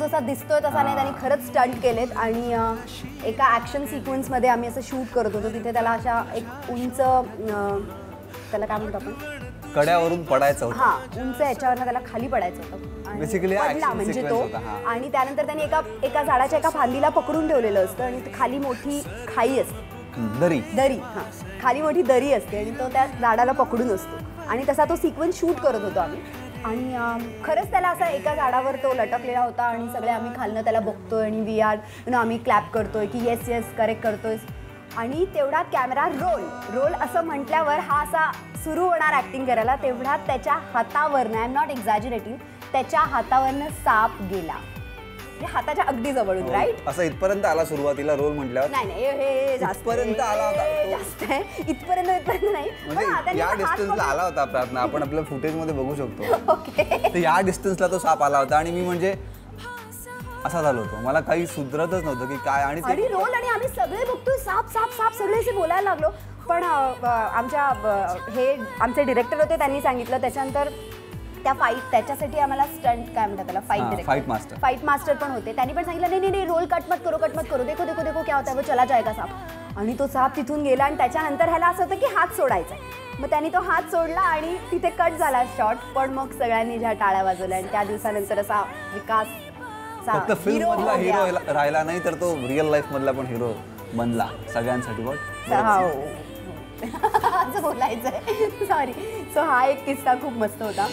जसा दिसतोय तसा नाही, त्यांनी खरंच स्टंट केलेत. आणि एका ॲक्शन सिक्वेन्समध्ये आम्ही असं शूट करत होतो, तिथे त्याला अशा एक उंच त्याला काय म्हणतो आपण, कड्यावरून पडायचं होतं. हां, उंच याच्यावरनं त्याला खाली पडायचं होतं बेसिकली पडला म्हणजे तो. आणि त्यानंतर त्यांनी एका झाडाच्या एका फांदीला पकडून ठेवलेलं असतं आणि खाली मोठी खाई असते, दरी. हां, खाली मोठी दरी असते आणि तो त्या झाडाला पकडून असतो. आणि तसा तो सिक्वेन्स शूट करत होतो आम्ही. आणि खरंच त्याला असा एका झाडावर तो लटकलेला होता आणि सगळे आम्ही खालनं त्याला बघतोय आणि वी आर आम्ही क्लॅप करतोय की येस येस करेक्ट करतोय. आणि तेवढा कॅमेरा रोल असं म्हटल्यावर हा असा सुरू होणार ॲक्टिंग करायला, तेवढा त्याच्या हातावरनं, आय एम नॉट एक्झॅजरेटिंग, त्याच्या हातावरनं साप गेला, हाताच्या अगदी जवळून. राईट, असं इथपर्यंत आला सुरुवातीला रोल म्हटल्यावर? नाही हे जास्तपर्यंत आला होता, जास्त आहे, इथपर्यंत नाही, म्हणजे या डिस्टन्सला आला होता प्रार्थना, आपण आपल्या फुटेजमध्ये बघू शकतो. ओके, तर या डिस्टन्सला तो साप आला होता आणि मी म्हणजे असा झालो होतो, मला काही सुधरतच नव्हतं की काय. आणि रोल आणि आम्ही सगळे बघतोय साप साप साप सगळे असे बोलायला लागलो. पण आमचे डिरेक्टर होते, त्यांनी सांगितलं त्याच्यानंतर त्या त्याच्यासाठी आम्हाला स्टंट काय म्हणतात त्याला, फाईट मास्टर पण होते, त्यांनी पण सांगितलं नाही रोल कट मत करो, देखो देखो देखो क्या होता है, वो चला जाएगा साप. आणि तो साप तिथून गेला आणि त्याच्यानंतर ह्याला असं होतं की हात सोडायचा. मग त्यांनी तो हात सोडला आणि तिथे कट झाला शॉट. पण मग सगळ्यांनी ज्या टाळ्या वाजवल्या आणि त्या दिवसानंतर असा विकास फक्त फिल्म मधला हिरो राहिला नाही तर तो रिअल लाईफ मधला पण हिरो बनला सगळ्यांसाठी. असं बोलायचंय, सॉरी. सो हा एक किस्सा खूप मस्त होता.